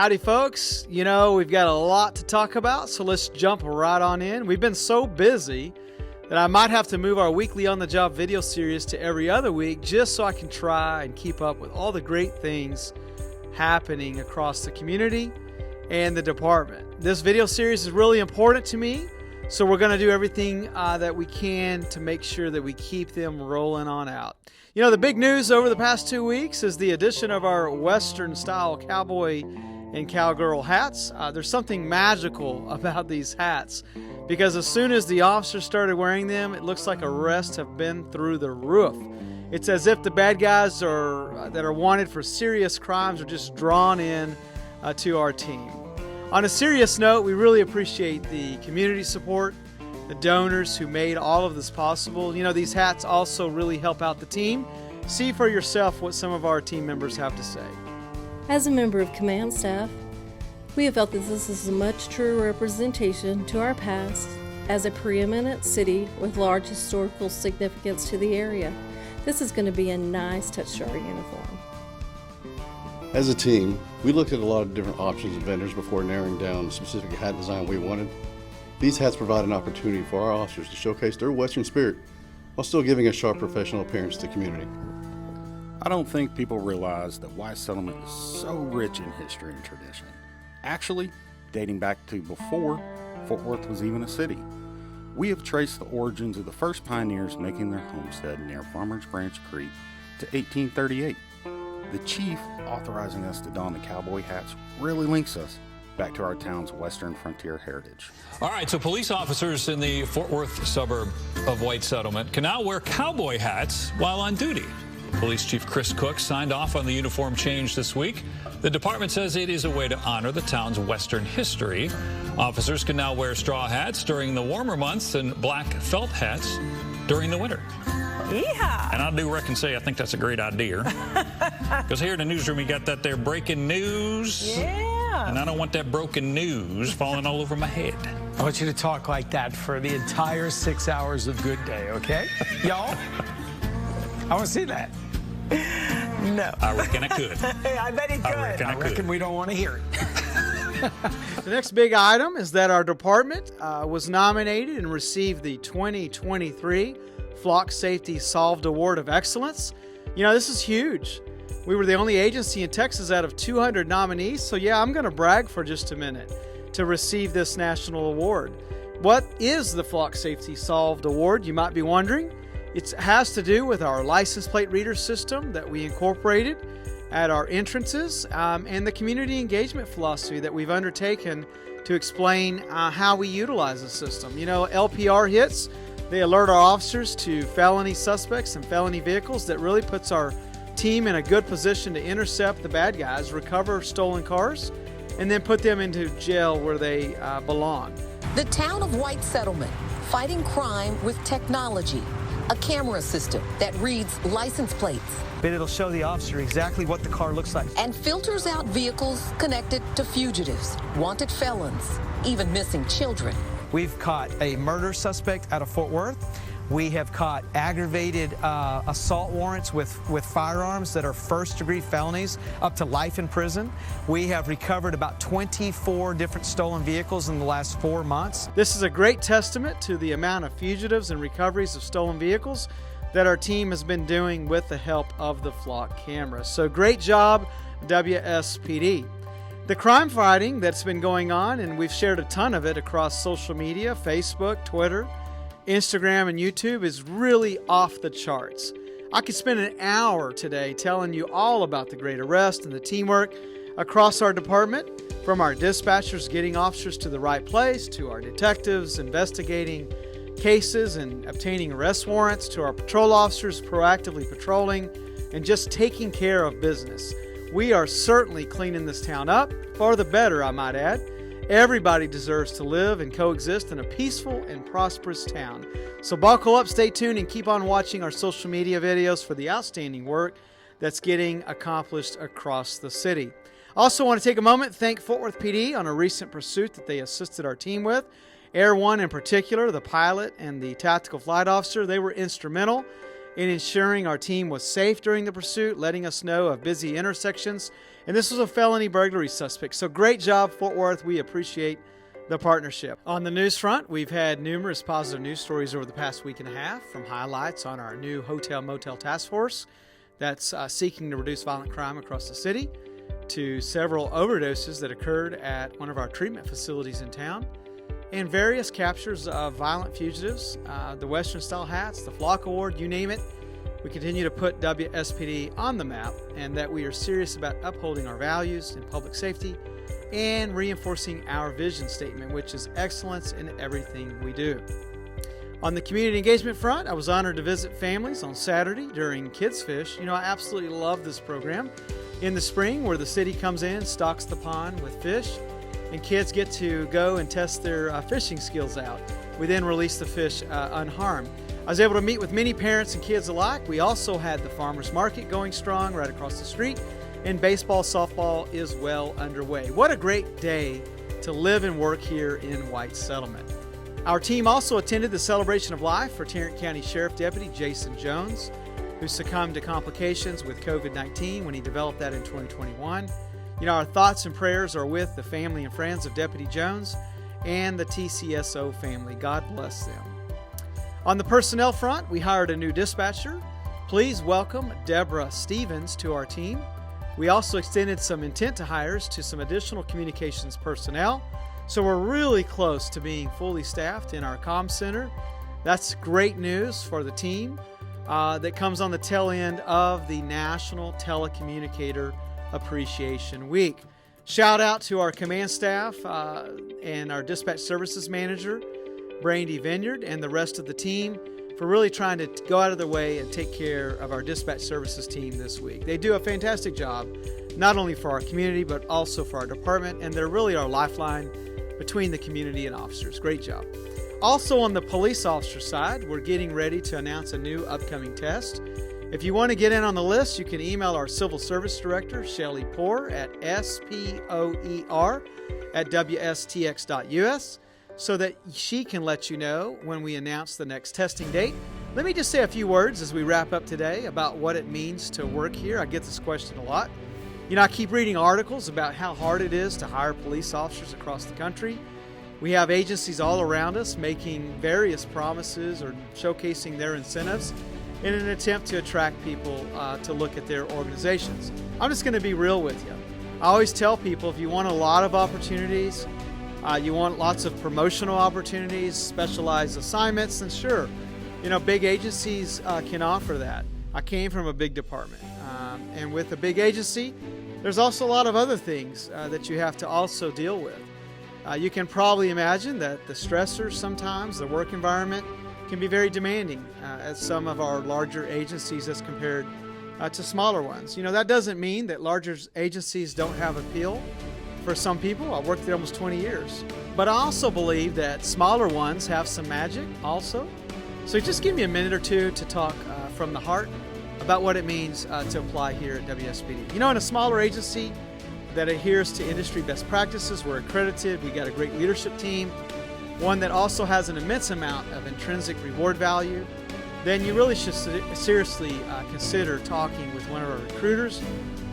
Howdy, folks. You know, we've got a lot to talk about, so let's jump right on in. We've been so busy that I might have to move our weekly on-the-job video series to every other week just so I can try and keep up with all the great things happening across the community and the department. This video series is really important to me, so we're going to do everything that we can to make sure that we keep them rolling on out. You know, the big news over the past 2 weeks is the addition of our Western-style cowboy and cowgirl hats. There's something magical about these hats because as soon as the officers started wearing them, it looks like arrests have been through the roof. It's as if the bad guys that are wanted for serious crimes are just drawn in to our team. On a serious note, we really appreciate the community support, the donors who made all of this possible. You know, these hats also really help out the team. See for yourself what some of our team members have to say. As a member of command staff, we have felt that this is a much truer representation to our past as a preeminent city with large historical significance to the area. This is going to be a nice touch to our uniform. As a team, we looked at a lot of different options and vendors before narrowing down the specific hat design we wanted. These hats provide an opportunity for our officers to showcase their Western spirit while still giving a sharp professional appearance to the community. I don't think people realize that White Settlement is so rich in history and tradition. Actually, dating back to before Fort Worth was even a city. We have traced the origins of the first pioneers making their homestead near Farmers Branch Creek to 1838. The chief authorizing us to don the cowboy hats really links us back to our town's western frontier heritage. All right, so police officers in the Fort Worth suburb of White Settlement can now wear cowboy hats while on duty. Police Chief Chris Cook signed off on the uniform change this week. The department says it is a way to honor the town's Western history. Officers can now wear straw hats during the warmer months and black felt hats during the winter. Yeehaw. And I do reckon say I think that's a great idea. Because here in the newsroom, you got that there breaking news. Yeah. And I don't want that broken news falling all over my head. I want you to talk like that for the entire 6 hours of Good Day, okay? Y'all? I want to see that. No. I reckon I could. I bet he could. I reckon we don't want to hear it. The next big item is that our department was nominated and received the 2023 Flock Safety Solved Award of Excellence. You know, this is huge. We were the only agency in Texas out of 200 nominees, so yeah, I'm going to brag for just a minute to receive this national award. What is the Flock Safety Solved Award, you might be wondering? It has to do with our license plate reader system that we incorporated at our entrances and the community engagement philosophy that we've undertaken to explain how we utilize the system. You know, LPR hits, they alert our officers to felony suspects and felony vehicles. That really puts our team in a good position to intercept the bad guys, recover stolen cars, and then put them into jail where they belong. The town of White Settlement, fighting crime with technology. A camera system that reads license plates. But it'll show the officer exactly what the car looks like. And filters out vehicles connected to fugitives, wanted felons, even missing children. We've caught a murder suspect out of Fort Worth. We have caught aggravated assault warrants with firearms that are first-degree felonies, up to life in prison. We have recovered about 24 different stolen vehicles in the last 4 months. This is a great testament to the amount of fugitives and recoveries of stolen vehicles that our team has been doing with the help of the Flock camera. So great job, WSPD. The crime fighting that's been going on, and we've shared a ton of it across social media, Facebook, Twitter, Instagram, and YouTube, is really off the charts. I could spend an hour today telling you all about the great arrest and the teamwork across our department, from our dispatchers getting officers to the right place, to our detectives investigating cases and obtaining arrest warrants, to our patrol officers proactively patrolling and just taking care of business. We are certainly cleaning this town up, for the better, I might add. Everybody deserves to live and coexist in a peaceful and prosperous town. So buckle up, stay tuned, and keep on watching our social media videos for the outstanding work that's getting accomplished across the city. Also want to take a moment to thank Fort Worth PD on a recent pursuit that they assisted our team with. Air One in particular, the pilot and the tactical flight officer, they were instrumental in ensuring our team was safe during the pursuit, letting us know of busy intersections. And this was a felony burglary suspect. So great job, Fort Worth. We appreciate the partnership. On the news front, we've had numerous positive news stories over the past week and a half, from highlights on our new hotel motel task force that's seeking to reduce violent crime across the city, to several overdoses that occurred at one of our treatment facilities in town, and various captures of violent fugitives, the Western style hats, the Flock Award, you name it. We continue to put WSPD on the map, and that we are serious about upholding our values in public safety and reinforcing our vision statement, which is excellence in everything we do. On the community engagement front, I was honored to visit families on Saturday during Kids Fish. I absolutely love this program. In the spring, where the city comes in, stocks the pond with fish, and kids get to go and test their fishing skills out. We then release the fish unharmed. I was able to meet with many parents and kids alike. We also had the farmers market going strong right across the street, and baseball, softball is well underway. What a great day to live and work here in White Settlement. Our team also attended the celebration of life for Tarrant County Sheriff Deputy Jason Jones, who succumbed to complications with COVID-19 when he developed that in 2021. Our thoughts and prayers are with the family and friends of Deputy Jones and the TCSO family. God bless them. On the personnel front, we hired a new dispatcher. Please welcome Deborah Stevens to our team. We also extended some intent to hires to some additional communications personnel. So we're really close to being fully staffed in our comm center. That's great news for the team that comes on the tail end of the National Telecommunicator Appreciation Week. Shout out to our command staff and our dispatch services manager, Brandy Vineyard, and the rest of the team for really trying to go out of their way and take care of our dispatch services team this week. They do a fantastic job, not only for our community, but also for our department, and they're really our lifeline between the community and officers. Great job. Also on the police officer side, we're getting ready to announce a new upcoming test. If you want to get in on the list, you can email our Civil Service Director, Shelley Poor, at spoer@wstx.us, so that she can let you know when we announce the next testing date. Let me just say a few words as we wrap up today about what it means to work here. I get this question a lot. I keep reading articles about how hard it is to hire police officers across the country. We have agencies all around us making various promises or showcasing their incentives in an attempt to attract people to look at their organizations. I'm just going to be real with you. I always tell people, if you want a lot of opportunities, you want lots of promotional opportunities, specialized assignments, then sure, big agencies can offer that. I came from a big department, and with a big agency, there's also a lot of other things that you have to also deal with. You can probably imagine that the stressors sometimes, the work environment, can be very demanding at some of our larger agencies as compared to smaller ones. That doesn't mean that larger agencies don't have appeal for some people. I've worked there almost 20 years. But I also believe that smaller ones have some magic also. So just give me a minute or two to talk from the heart about what it means to apply here at WSPD. In a smaller agency that adheres to industry best practices, we're accredited, we got a great leadership team, one that also has an immense amount of intrinsic reward value, then you really should seriously consider talking with one of our recruiters,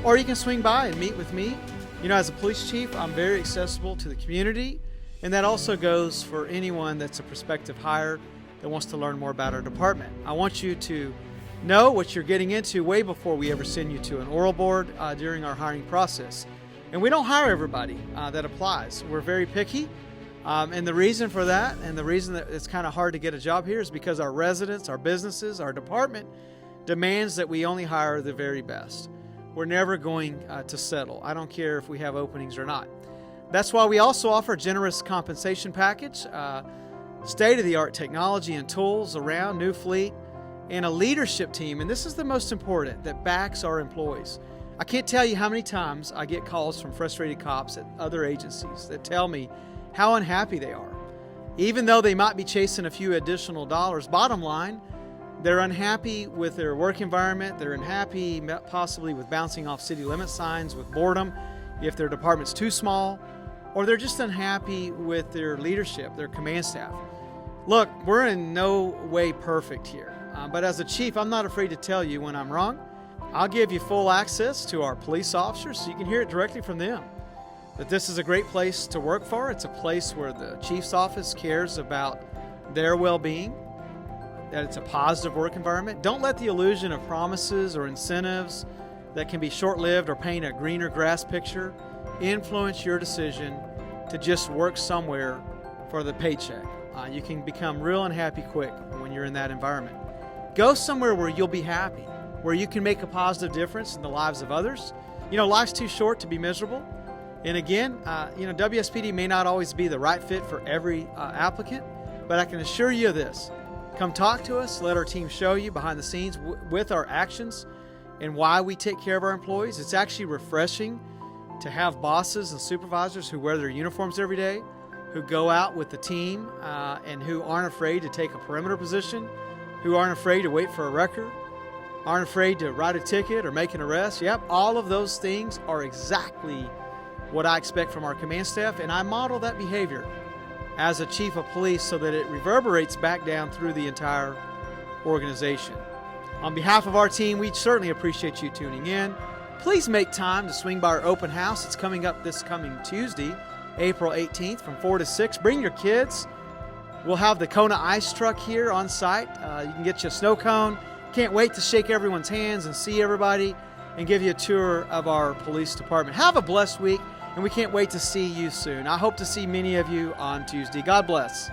or you can swing by and meet with me. As a police chief, I'm very accessible to the community, and that also goes for anyone that's a prospective hire that wants to learn more about our department. I want you to know what you're getting into way before we ever send you to an oral board during our hiring process. And we don't hire everybody that applies. We're very picky. And the reason for that, and the reason that it's kind of hard to get a job here, is because our residents, our businesses, our department demands that we only hire the very best. We're never going to settle. I don't care if we have openings or not. That's why we also offer a generous compensation package, state-of-the-art technology and tools around, new fleet, and a leadership team, and this is the most important, that backs our employees. I can't tell you how many times I get calls from frustrated cops at other agencies that tell me how unhappy they are. Even though they might be chasing a few additional dollars, bottom line, they're unhappy with their work environment, they're unhappy possibly with bouncing off city limit signs, with boredom, if their department's too small, or they're just unhappy with their leadership, their command staff. Look, we're in no way perfect here. But as a chief, I'm not afraid to tell you when I'm wrong. I'll give you full access to our police officers so you can hear it directly from them. That this is a great place to work for. It's a place where the chief's office cares about their well-being, that it's a positive work environment. Don't let the illusion of promises or incentives that can be short-lived or paint a greener grass picture influence your decision to just work somewhere for the paycheck. You can become real unhappy quick when you're in that environment. Go somewhere where you'll be happy, where you can make a positive difference in the lives of others. You know, life's too short to be miserable. And again, WSPD may not always be the right fit for every applicant, but I can assure you of this. Come talk to us. Let our team show you behind the scenes with our actions and why we take care of our employees. It's actually refreshing to have bosses and supervisors who wear their uniforms every day, who go out with the team and who aren't afraid to take a perimeter position, who aren't afraid to wait for a record, aren't afraid to write a ticket or make an arrest. Yep, all of those things are exactly what I expect from our command staff, and I model that behavior as a chief of police so that it reverberates back down through the entire organization. On behalf of our team, we certainly appreciate you tuning in. Please make time to swing by our open house. It's coming up this coming Tuesday, April 18th from 4 to 6. Bring your kids. We'll have the Kona ice truck here on site. You can get you a snow cone. Can't wait to shake everyone's hands and see everybody and give you a tour of our police department. Have a blessed week, and we can't wait to see you soon. I hope to see many of you on Tuesday. God bless.